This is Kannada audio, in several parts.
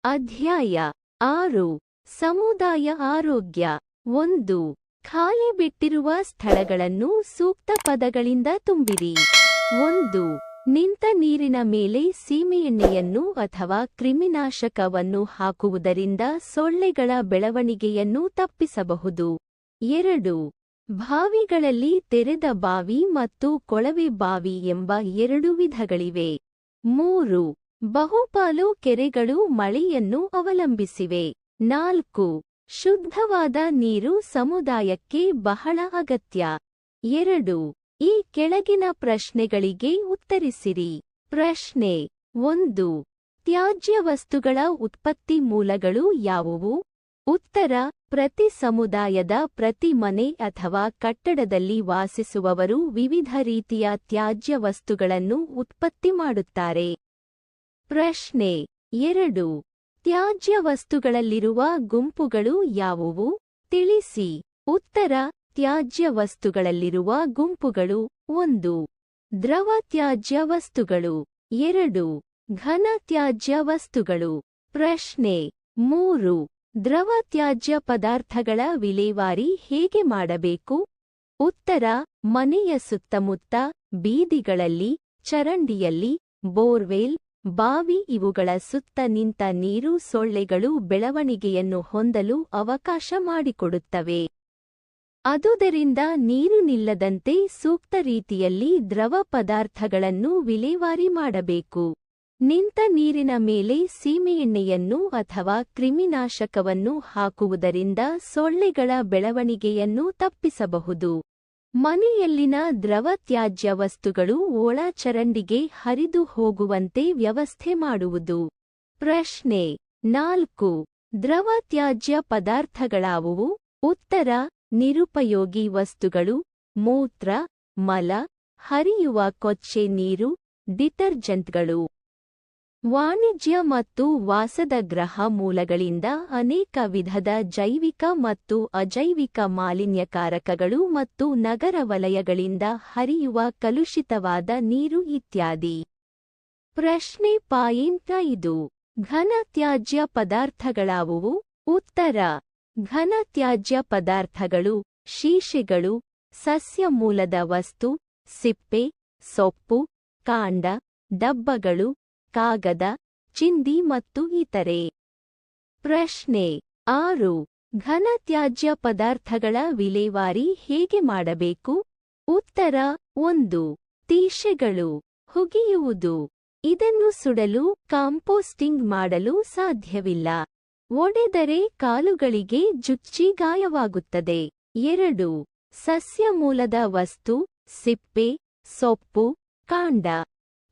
ಅಧ್ಯಾಯ 6 ಸಮುದಾಯ ಆರೋಗ್ಯ 1. ಖಾಲಿ ಬಿಟ್ಟಿರುವ ಸ್ಥಳಗಳನ್ನು ಸೂಕ್ತ ಪದಗಳಿಂದ ತುಂಬಿರಿ. 1. ನಿಂತ ನೀರಿನ ಮೇಲೆ ಸೀಮೆಎಣ್ಣೆಯನ್ನು ಅಥವಾ ಕ್ರಿಮಿನಾಶಕವನ್ನು ಹಾಕುವುದರಿಂದ ಸೊಳ್ಳೆಗಳ ಬೆಳವಣಿಗೆಯನ್ನು ತಪ್ಪಿಸಬಹುದು. 2. ಬಾವಿಗಳಲ್ಲಿ ತೆರೆದ ಬಾವಿ ಮತ್ತು ಕೊಳವೆ ಬಾವಿ ಎಂಬ 2 ವಿಧಗಳಿವೆ. 3. ಬಹುಪಾಲು ಕೆರೆಗಳು ಮಳೆಯನ್ನು ಅವಲಂಬಿಸಿವೆ. 4. ಶುದ್ಧವಾದ ನೀರು ಸಮುದಾಯಕ್ಕೆ ಬಹಳ ಅಗತ್ಯ. 2. ಈ ಕೆಳಗಿನ ಪ್ರಶ್ನೆಗಳಿಗೆ ಉತ್ತರಿಸಿರಿ. ಪ್ರಶ್ನೆ 1. ತ್ಯಾಜ್ಯ ವಸ್ತುಗಳ ಉತ್ಪತ್ತಿ ಮೂಲಗಳು ಯಾವುವು? ಉತ್ತರ: ಪ್ರತಿ ಸಮುದಾಯದ ಪ್ರತಿ ಮನೆ ಅಥವಾ ಕಟ್ಟಡದಲ್ಲಿ ವಾಸಿಸುವವರು ವಿವಿಧ ರೀತಿಯ ತ್ಯಾಜ್ಯ ವಸ್ತುಗಳನ್ನು ಉತ್ಪತ್ತಿ ಮಾಡುತ್ತಾರೆ. ಪ್ರಶ್ನೆ 2. ತ್ಯಾಜ್ಯ ವಸ್ತುಗಳಲ್ಲಿರುವ ಗುಂಪುಗಳು ಯಾವುವು? ತಿಳಿಸಿ. ಉತ್ತರ: ತ್ಯಾಜ್ಯ ವಸ್ತುಗಳಲ್ಲಿರುವ ಗುಂಪುಗಳು 1. ದ್ರವ ತ್ಯಾಜ್ಯ ವಸ್ತುಗಳು. 2. ಘನ ತ್ಯಾಜ್ಯ ವಸ್ತುಗಳು. ಪ್ರಶ್ನೆ 3. ದ್ರವ ತ್ಯಾಜ್ಯ ಪದಾರ್ಥಗಳ ವಿಲೇವಾರಿ ಹೇಗೆ ಮಾಡಬೇಕು? ಉತ್ತರ: ಮನೆಯ ಸುತ್ತಮುತ್ತ, ಬೀದಿಗಳಲ್ಲಿ, ಚರಂಡಿಯಲ್ಲಿ, ಬೋರ್ವೆಲ್, ಬಾವಿ ಇವುಗಳ ಸುತ್ತ ನಿಂತ ನೀರು ಸೊಳ್ಳೆಗಳು ಬೆಳವಣಿಗೆಯನ್ನು ಹೊಂದಲು ಅವಕಾಶ ಮಾಡಿಕೊಡುತ್ತವೆ. ಆದುದರಿಂದ ನೀರು ನಿಲ್ಲದಂತೆ ಸೂಕ್ತ ರೀತಿಯಲ್ಲಿ ದ್ರವ ಪದಾರ್ಥಗಳನ್ನು ವಿಲೇವಾರಿ ಮಾಡಬೇಕು. ನಿಂತ ನೀರಿನ ಮೇಲೆ ಸೀಮೆಎಣ್ಣೆಯನ್ನು ಅಥವಾ ಕ್ರಿಮಿನಾಶಕವನ್ನು ಹಾಕುವುದರಿಂದ ಸೊಳ್ಳೆಗಳ ಬೆಳವಣಿಗೆಯನ್ನು ತಪ್ಪಿಸಬಹುದು. ಮನೆಯಲ್ಲಿನ ದ್ರವ ತ್ಯಾಜ್ಯ ವಸ್ತುಗಳು ಒಳ ಚರಂಡಿಗೆ ಹರಿದು ಹೋಗುವಂತೆ ವ್ಯವಸ್ಥೆ ಮಾಡುವುದು. ಪ್ರಶ್ನೆ 4. ದ್ರವ ತ್ಯಾಜ್ಯ ಪದಾರ್ಥಗಳಾವುವು? ಉತ್ತರ: ನಿರುಪಯೋಗಿ ವಸ್ತುಗಳು, ಮೂತ್ರ, ಮಲ, ಹರಿಯುವ ಕೊಚ್ಚೆ ನೀರು, ಡಿಟರ್ಜೆಂಟ್ಗಳು. ವಾಣಿಜ್ಯ ಮತ್ತು ವಾಸದ ಗೃಹ ಮೂಲಗಳಿಂದ ಅನೇಕ ವಿಧದ ಜೈವಿಕ ಮತ್ತು ಅಜೈವಿಕ ಮಾಲಿನ್ಯಕಾರಕಗಳು ಮತ್ತು ನಗರ ವಲಯಗಳಿಂದ ಹರಿಯುವ ಕಲುಷಿತವಾದ ನೀರು ಇತ್ಯಾದಿ. ಪ್ರಶ್ನೆ 5. ಘನ ತ್ಯಾಜ್ಯ ಪದಾರ್ಥಗಳಾವುವು? ಉತ್ತರ: ಘನ ತ್ಯಾಜ್ಯ ಪದಾರ್ಥಗಳು ಶೀಶೆಗಳು, ಸಸ್ಯ ಮೂಲದ ವಸ್ತು, ಸಿಪ್ಪೆ, ಸೊಪ್ಪು, ಕಾಂಡ, ಡಬ್ಬಗಳು, ಕಾಗದ, ಚಿಂದಿ ಮತ್ತು ಇತರೆ. ಪ್ರಶ್ನೆ 6. ಘನ ತ್ಯಾಜ್ಯ ಪದಾರ್ಥಗಳ ವಿಲೇವಾರಿ ಹೇಗೆ ಮಾಡಬೇಕು? ಉತ್ತರ: 1. ತೀಶೆಗಳು. ಹುಗಿಯುವುದು. ಇದನ್ನು ಸುಡಲು, ಕಾಂಪೋಸ್ಟಿಂಗ್ ಮಾಡಲು ಸಾಧ್ಯವಿಲ್ಲ. ಒಡೆದರೆ ಕಾಲುಗಳಿಗೆ ಜುಚ್ಚಿ ಗಾಯವಾಗುತ್ತದೆ. 2. ಸಸ್ಯ ಮೂಲದ ವಸ್ತು, ಸಿಪ್ಪೆ, ಸೊಪ್ಪು, ಕಾಂಡ.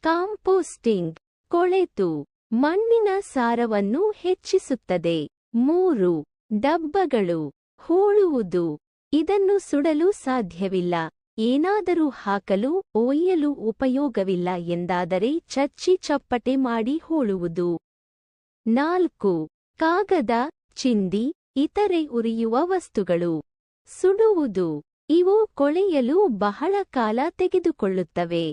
ಕಾಂಪೋಸ್ಟಿಂಗ್ ಕೊಳೆತು ಮಣ್ಣಿನ ಸಾರವನ್ನು ಹೆಚ್ಚಿಸುತ್ತದೆ. 3. ಡಬ್ಬಗಳು. ಹೂಳುವುದು. ಇದನ್ನು ಸುಡಲು ಸಾಧ್ಯವಿಲ್ಲ. ಏನಾದರೂ ಹಾಕಲು, ಒಯ್ಯಲು ಉಪಯೋಗವಿಲ್ಲ ಎಂದಾದರೆ ಚಚ್ಚಿ ಚಪ್ಪಟೆ ಮಾಡಿ ಹೂಳುವುದು. 4. ಕಾಗದ, ಚಿಂದಿ, ಇತರೆ ಉರಿಯುವ ವಸ್ತುಗಳು. ಸುಡುವುದು. ಇವು ಕೊಳೆಯಲು ಬಹಳ ಕಾಲ ತೆಗೆದುಕೊಳ್ಳುತ್ತವೆ.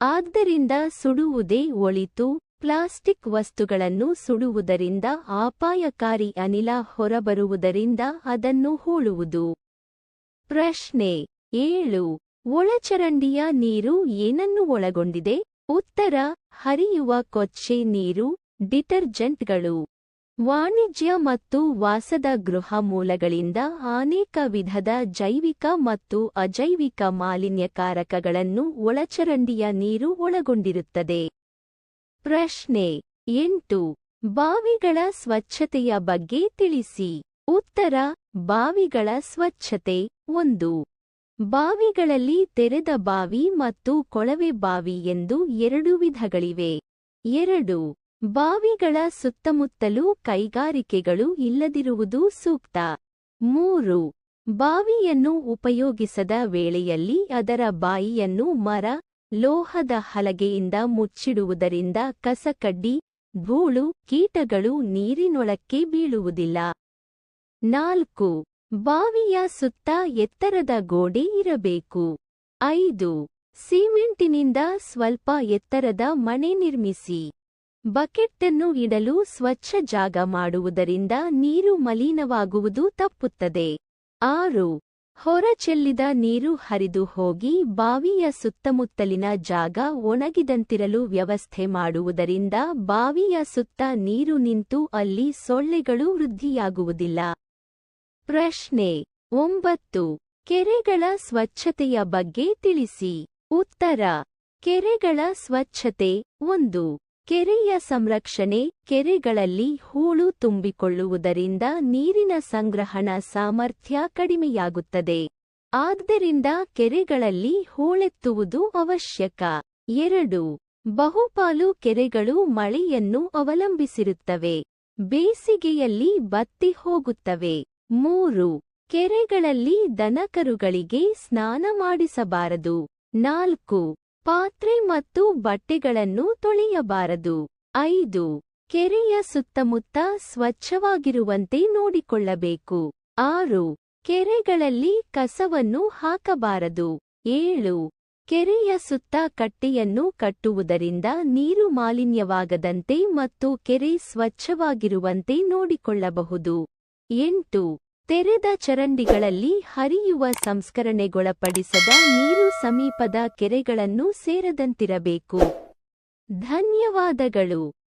ಆದ್ದರಿಂದ ಸುಡುವುದೇ ಒಳಿತು. ಪ್ಲಾಸ್ಟಿಕ್ ವಸ್ತುಗಳನ್ನು ಸುಡುವುದರಿಂದ ಅಪಾಯಕಾರಿ ಅನಿಲ ಹೊರಬರುವುದರಿಂದ ಅದನ್ನು ಹೂಳುವುದು. ಪ್ರಶ್ನೆ 7. ಒಳಚರಂಡಿಯ ನೀರು ಏನನ್ನು ಒಳಗೊಂಡಿದೆ? ಉತ್ತರ: ಹರಿಯುವ ಕೊಚ್ಚೆ ನೀರು, ಡಿಟರ್ಜೆಂಟ್ಗಳು. ವಾಣಿಜ್ಯ ಮತ್ತು ವಾಸದ ಗೃಹ ಮೂಲಗಳಿಂದ ಅನೇಕ ವಿಧದ ಜೈವಿಕ ಮತ್ತು ಅಜೈವಿಕ ಮಾಲಿನ್ಯಕಾರಕಗಳನ್ನು ಒಳಚರಂಡಿಯ ನೀರು ಒಳಗೊಂಡಿರುತ್ತದೆ. ಪ್ರಶ್ನೆ 8. ಬಾವಿಗಳ ಸ್ವಚ್ಛತೆಯ ಬಗ್ಗೆ ತಿಳಿಸಿ. ಉತ್ತರ: ಬಾವಿಗಳ ಸ್ವಚ್ಛತೆ 1. ಬಾವಿಗಳಲ್ಲಿ ತೆರೆದ ಬಾವಿ ಮತ್ತು ಕೊಳವೆ ಬಾವಿ ಎಂದು 2 ವಿಧಗಳಿವೆ. 2. ಬಾವಿಗಳ ಸುತ್ತಮುತ್ತಲೂ ಕೈಗಾರಿಕೆಗಳು ಇಲ್ಲದಿರುವುದು ಸೂಕ್ತ. 3. ಬಾವಿಯನ್ನು ಉಪಯೋಗಿಸದ ವೇಳೆಯಲ್ಲಿ ಅದರ ಬಾಯಿಯನ್ನು ಮರ, ಲೋಹದ ಹಲಗೆಯಿಂದ ಮುಚ್ಚಿಡುವುದರಿಂದ ಕಸಕಡ್ಡಿ, ಧೂಳು, ಕೀಟಗಳು ನೀರಿನೊಳಕ್ಕೆ ಬೀಳುವುದಿಲ್ಲ. 4. ಬಾವಿಯ ಸುತ್ತ ಎತ್ತರದ ಗೋಡೆ ಇರಬೇಕು. 5. ಸಿಮೆಂಟಿನಿಂದ ಸ್ವಲ್ಪ ಎತ್ತರದ ಮನೆ ನಿರ್ಮಿಸಿ. ಬಕೆಟ್ಟನ್ನು ಇಡಲು ಸ್ವಚ್ಛ ಜಾಗ ಮಾಡುವುದರಿಂದ ನೀರು ಮಲಿನವಾಗುವುದು ತಪ್ಪುತ್ತದೆ. 6. ಹೊರಚೆಲ್ಲಿದ ನೀರು ಹರಿದು ಹೋಗಿ ಬಾವಿಯ ಸುತ್ತಮುತ್ತಲಿನ ಜಾಗ ಒಣಗಿದಂತಿರಲು ವ್ಯವಸ್ಥೆ ಮಾಡುವುದರಿಂದ ಬಾವಿಯ ಸುತ್ತ ನೀರು ನಿಂತು ಅಲ್ಲಿ ಸೊಳ್ಳೆಗಳು ವೃದ್ಧಿಯಾಗುವುದಿಲ್ಲ. ಪ್ರಶ್ನೆ 9. ಕೆರೆಗಳ ಸ್ವಚ್ಛತೆಯ ಬಗ್ಗೆ ತಿಳಿಸಿ. ಉತ್ತರ. ಕೆರೆಗಳ ಸ್ವಚ್ಛತೆ. 1. ಕೆರೆಯ ಸಂರಕ್ಷಣೆ. ಕೆರೆಗಳಲ್ಲಿ ಹೂಳು ತುಂಬಿಕೊಳ್ಳುವುದರಿಂದ ನೀರಿನ ಸಂಗ್ರಹಣಾ ಸಾಮರ್ಥ್ಯ ಕಡಿಮೆಯಾಗುತ್ತದೆ. ಆದ್ದರಿಂದ ಕೆರೆಗಳಲ್ಲಿ ಹೂಳೆತ್ತುವುದು ಅವಶ್ಯಕ. 2. ಬಹುಪಾಲು ಕೆರೆಗಳು ಮಳೆಯನ್ನು ಅವಲಂಬಿಸಿರುತ್ತವೆ. ಬೇಸಿಗೆಯಲ್ಲಿ ಬತ್ತಿ ಹೋಗುತ್ತವೆ. 3. ಕೆರೆಗಳಲ್ಲಿ ದನಕರುಗಳಿಗೆ ಸ್ನಾನ ಮಾಡಿಸಬಾರದು. 4. ಪಾತ್ರೆ ಮತ್ತು ಬಟ್ಟೆಗಳನ್ನು ತೊಳೆಯಬಾರದು. 5. ಕೆರೆಯ ಸುತ್ತಮುತ್ತ ಸ್ವಚ್ಛವಾಗಿರುವಂತೆ ನೋಡಿಕೊಳ್ಳಬೇಕು. 6. ಕೆರೆಗಳಲ್ಲಿ ಕಸವನ್ನು ಹಾಕಬಾರದು. 7. ಕೆರೆಯ ಸುತ್ತ ಕಟ್ಟೆಯನ್ನು ಕಟ್ಟುವುದರಿಂದ ನೀರು ಮಾಲಿನ್ಯವಾಗದಂತೆ ಮತ್ತು ಕೆರೆ ಸ್ವಚ್ಛವಾಗಿರುವಂತೆ ನೋಡಿಕೊಳ್ಳಬಹುದು. 8. ತೆರೆದ ಚರಂಡಿಗಳಲ್ಲಿ ಹರಿಯುವ ಸಂಸ್ಕರಣೆಗೊಳಪಡಿಸದ ನೀರು ಸಮೀಪದ ಕೆರೆಗಳನ್ನು ಸೇರದಂತಿರಬೇಕು. ಧನ್ಯವಾದಗಳು.